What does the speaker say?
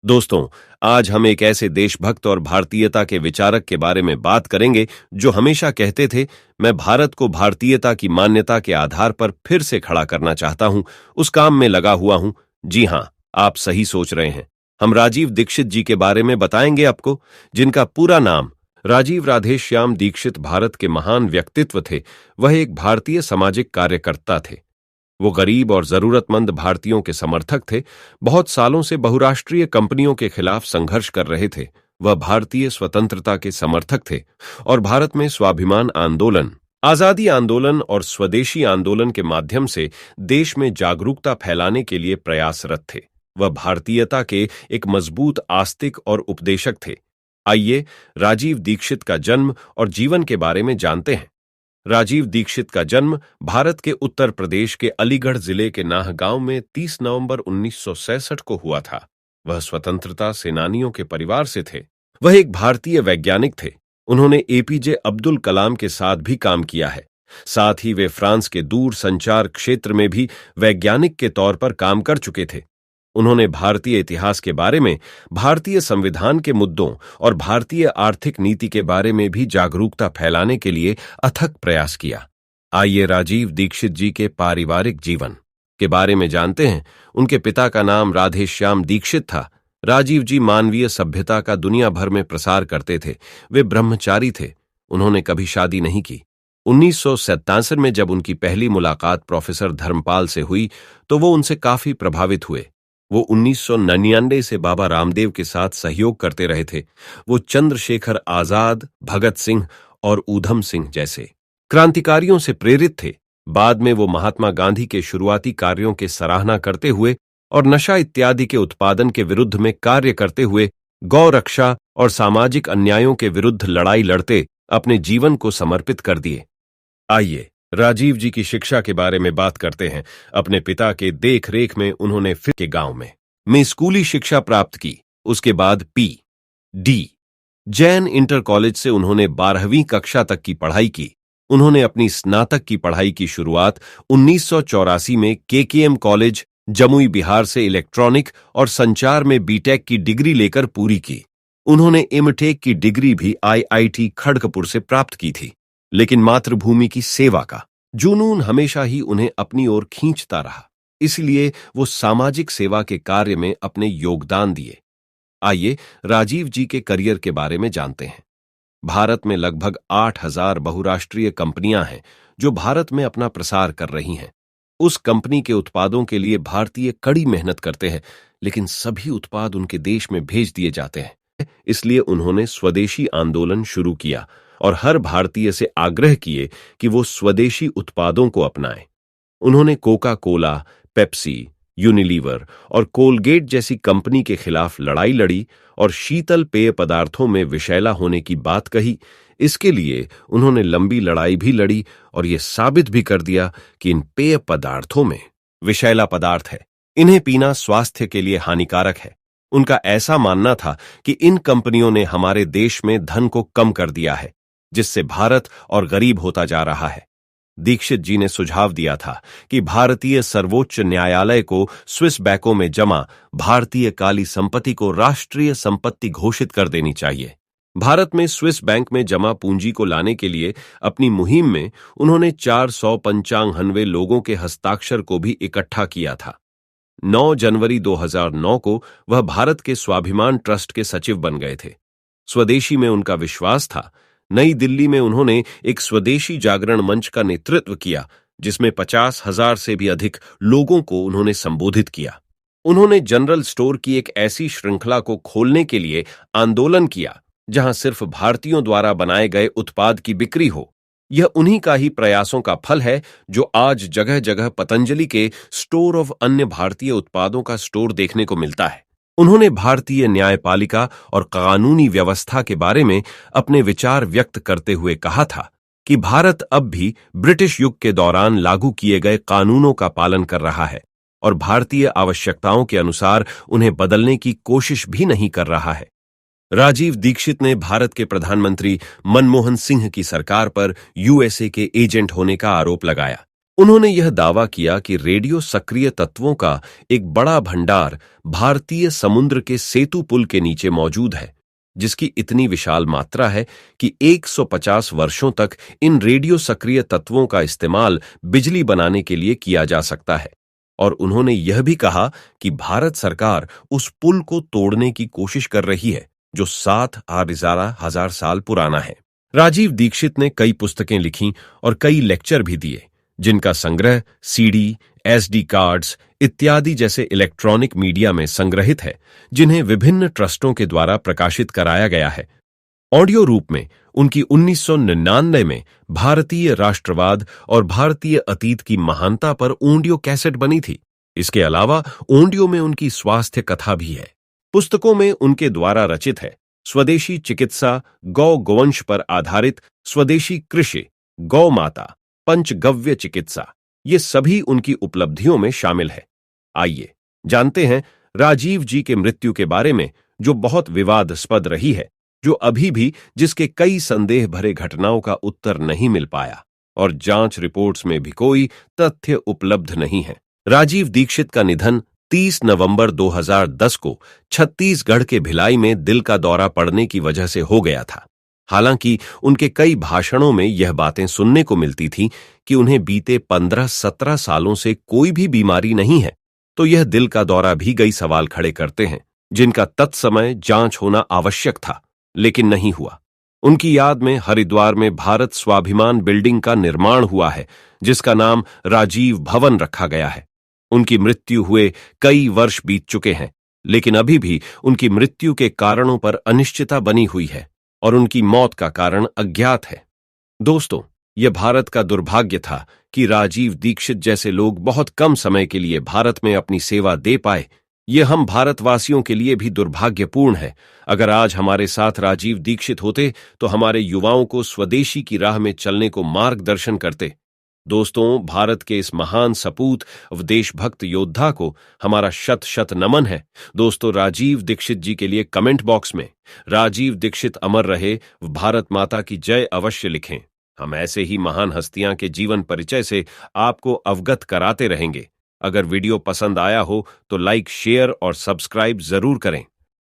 दोस्तों, आज हम एक ऐसे देशभक्त और भारतीयता के विचारक के बारे में बात करेंगे जो हमेशा कहते थे, मैं भारत को भारतीयता की मान्यता के आधार पर फिर से खड़ा करना चाहता हूं, उस काम में लगा हुआ हूं। जी हां, आप सही सोच रहे हैं। हम राजीव दीक्षित जी के बारे में बताएंगे आपको, जिनका पूरा नाम राजीव राधेश्याम दीक्षित भारत के महान व्यक्तित्व थे। वह एक भारतीय सामाजिक कार्यकर्ता थे। वो गरीब और जरूरतमंद भारतीयों के समर्थक थे। बहुत सालों से बहुराष्ट्रीय कंपनियों के खिलाफ संघर्ष कर रहे थे। वह भारतीय स्वतंत्रता के समर्थक थे और भारत में स्वाभिमान आंदोलन, आजादी आंदोलन और स्वदेशी आंदोलन के माध्यम से देश में जागरूकता फैलाने के लिए प्रयासरत थे। वह भारतीयता के एक मजबूत आस्तिक और उपदेशक थे। आइए राजीव दीक्षित का जन्म और जीवन के बारे में जानते हैं। राजीव दीक्षित का जन्म भारत के उत्तर प्रदेश के अलीगढ़ जिले के नाह गांव में 30 नवंबर 1966 को हुआ था। वह स्वतंत्रता सेनानियों के परिवार से थे। वह एक भारतीय वैज्ञानिक थे। उन्होंने एपीजे अब्दुल कलाम के साथ भी काम किया है। साथ ही वे फ्रांस के दूर संचार क्षेत्र में भी वैज्ञानिक के तौर पर काम कर चुके थे। उन्होंने भारतीय इतिहास के बारे में, भारतीय संविधान के मुद्दों और भारतीय आर्थिक नीति के बारे में भी जागरूकता फैलाने के लिए अथक प्रयास किया। आइए राजीव दीक्षित जी के पारिवारिक जीवन के बारे में जानते हैं। उनके पिता का नाम राधेश्याम दीक्षित था। राजीव जी मानवीय सभ्यता का दुनिया भर में प्रसार करते थे। वे ब्रह्मचारी थे। उन्होंने कभी शादी नहीं की। 1987 में जब उनकी पहली मुलाकात प्रोफेसर धर्मपाल से हुई तो वो उनसे काफी प्रभावित हुए। वो 1999 से बाबा रामदेव के साथ सहयोग करते रहे थे। वो चंद्रशेखर आजाद, भगत सिंह और ऊधम सिंह जैसे क्रांतिकारियों से प्रेरित थे। बाद में वो महात्मा गांधी के शुरुआती कार्यों के सराहना करते हुए और नशा इत्यादि के उत्पादन के विरुद्ध में कार्य करते हुए गौ रक्षा और सामाजिक अन्यायों के विरुद्ध लड़ाई लड़ते अपने जीवन को समर्पित कर दिए। आइए राजीव जी की शिक्षा के बारे में बात करते हैं। अपने पिता के देख रेख में उन्होंने फिर के गांव में स्कूली शिक्षा प्राप्त की। उसके बाद पी.डी. जैन इंटर कॉलेज से उन्होंने 12वीं कक्षा तक की पढ़ाई की। उन्होंने अपनी स्नातक की पढ़ाई की शुरुआत 1984 में केकेएम कॉलेज जमुई बिहार से इलेक्ट्रॉनिक और संचार में बीटेक की डिग्री लेकर पूरी की। उन्होंने एमटेक की डिग्री भी आईआईटी खड़गपुर से प्राप्त की थी। लेकिन मातृभूमि की सेवा का जुनून हमेशा ही उन्हें अपनी ओर खींचता रहा। इसलिए वो सामाजिक सेवा के कार्य में अपने योगदान दिए। आइए राजीव जी के करियर के बारे में जानते हैं। भारत में लगभग 8000 बहुराष्ट्रीय कंपनियां हैं जो भारत में अपना प्रसार कर रही हैं। उस कंपनी के उत्पादों के लिए भारतीय कड़ी मेहनत करते हैं, लेकिन सभी उत्पाद उनके देश में भेज दिए जाते हैं। इसलिए उन्होंने स्वदेशी आंदोलन शुरू किया और हर भारतीय से आग्रह किए कि वो स्वदेशी उत्पादों को अपनाएं। उन्होंने कोका कोला, पेप्सी, यूनिलीवर और कोलगेट जैसी कंपनी के खिलाफ लड़ाई लड़ी और शीतल पेय पदार्थों में विषैला होने की बात कही। इसके लिए उन्होंने लंबी लड़ाई भी लड़ी और ये साबित भी कर दिया कि इन पेय पदार्थों में विषैला पदार्थ है। इन्हें पीना स्वास्थ्य के लिए हानिकारक है। उनका ऐसा मानना था कि इन कंपनियों ने हमारे देश में धन को कम कर दिया है, जिससे भारत और गरीब होता जा रहा है। दीक्षित जी ने सुझाव दिया था कि भारतीय सर्वोच्च न्यायालय को स्विस बैंकों में जमा भारतीय काली संपत्ति को राष्ट्रीय संपत्ति घोषित कर देनी चाहिए। भारत में स्विस बैंक में जमा पूंजी को लाने के लिए अपनी मुहिम में उन्होंने 495 लोगों के हस्ताक्षर को भी इकट्ठा किया था। 9 जनवरी 2009 को वह भारत के स्वाभिमान ट्रस्ट के सचिव बन गए थे। स्वदेशी में उनका विश्वास था। नई दिल्ली में उन्होंने एक स्वदेशी जागरण मंच का नेतृत्व किया, जिसमें 50,000 से भी अधिक लोगों को उन्होंने संबोधित किया। उन्होंने जनरल स्टोर की एक ऐसी श्रृंखला को खोलने के लिए आंदोलन किया जहां सिर्फ भारतीयों द्वारा बनाए गए उत्पाद की बिक्री हो। यह उन्हीं का ही प्रयासों का फल है जो आज जगह जगह पतंजलि के स्टोर ऑफ अन्य भारतीय उत्पादों का स्टोर देखने को मिलता है। उन्होंने भारतीय न्यायपालिका और कानूनी व्यवस्था के बारे में अपने विचार व्यक्त करते हुए कहा था कि भारत अब भी ब्रिटिश युग के दौरान लागू किए गए कानूनों का पालन कर रहा है और भारतीय आवश्यकताओं के अनुसार उन्हें बदलने की कोशिश भी नहीं कर रहा है। राजीव दीक्षित ने भारत के प्रधानमंत्री मनमोहन सिंह की सरकार पर यूएसए के एजेंट होने का आरोप लगाया। उन्होंने यह दावा किया कि रेडियो सक्रिय तत्वों का एक बड़ा भंडार भारतीय समुद्र के सेतु पुल के नीचे मौजूद है, जिसकी इतनी विशाल मात्रा है कि 150 वर्षों तक इन रेडियो सक्रिय तत्वों का इस्तेमाल बिजली बनाने के लिए किया जा सकता है। और उन्होंने यह भी कहा कि भारत सरकार उस पुल को तोड़ने की कोशिश कर रही है जो 7,000 साल पुराना है। राजीव दीक्षित ने कई पुस्तकें लिखी और कई लेक्चर भी दिए, जिनका संग्रह सीडी, एसडी कार्ड्स इत्यादि जैसे इलेक्ट्रॉनिक मीडिया में संग्रहित है, जिन्हें विभिन्न ट्रस्टों के द्वारा प्रकाशित कराया गया है। ऑडियो रूप में उनकी 1999 में भारतीय राष्ट्रवाद और भारतीय अतीत की महानता पर ऑडियो कैसेट बनी थी। इसके अलावा ऑडियो में उनकी स्वास्थ्य कथा भी है। पुस्तकों में उनके द्वारा रचित है स्वदेशी चिकित्सा, गौ गोवंश पर आधारित स्वदेशी कृषि, गौ माता, पंचगव्य चिकित्सा, ये सभी उनकी उपलब्धियों में शामिल है। आइए जानते हैं राजीव जी के मृत्यु के बारे में, जो बहुत विवादास्पद रही है, जो अभी भी जिसके कई संदेह भरे घटनाओं का उत्तर नहीं मिल पाया और जांच रिपोर्ट्स में भी कोई तथ्य उपलब्ध नहीं है। राजीव दीक्षित का निधन 30 नवंबर 2010 को छत्तीसगढ़ के भिलाई में दिल का दौरा पड़ने की वजह से हो गया था। हालांकि उनके कई भाषणों में यह बातें सुनने को मिलती थीं कि उन्हें बीते 15-17 सालों से कोई भी बीमारी नहीं है, तो यह दिल का दौरा भी कई सवाल खड़े करते हैं, जिनका तत्समय जांच होना आवश्यक था, लेकिन नहीं हुआ। उनकी याद में हरिद्वार में भारत स्वाभिमान बिल्डिंग का निर्माण हुआ है, जिसका नाम राजीव भवन रखा गया है। उनकी मृत्यु हुए कई वर्ष बीत चुके हैं, लेकिन अभी भी उनकी मृत्यु के कारणों पर अनिश्चितता बनी हुई है और उनकी मौत का कारण अज्ञात है। दोस्तों, यह भारत का दुर्भाग्य था कि राजीव दीक्षित जैसे लोग बहुत कम समय के लिए भारत में अपनी सेवा दे पाए। यह हम भारतवासियों के लिए भी दुर्भाग्यपूर्ण है। अगर आज हमारे साथ राजीव दीक्षित होते तो हमारे युवाओं को स्वदेशी की राह में चलने को मार्गदर्शन करते। दोस्तों, भारत के इस महान सपूत व देशभक्त योद्धा को हमारा शत शत नमन है। दोस्तों, राजीव दीक्षित जी के लिए कमेंट बॉक्स में राजीव दीक्षित अमर रहे व भारत माता की जय अवश्य लिखें। हम ऐसे ही महान हस्तियां के जीवन परिचय से आपको अवगत कराते रहेंगे। अगर वीडियो पसंद आया हो तो लाइक, शेयर और सब्सक्राइब जरूर करें।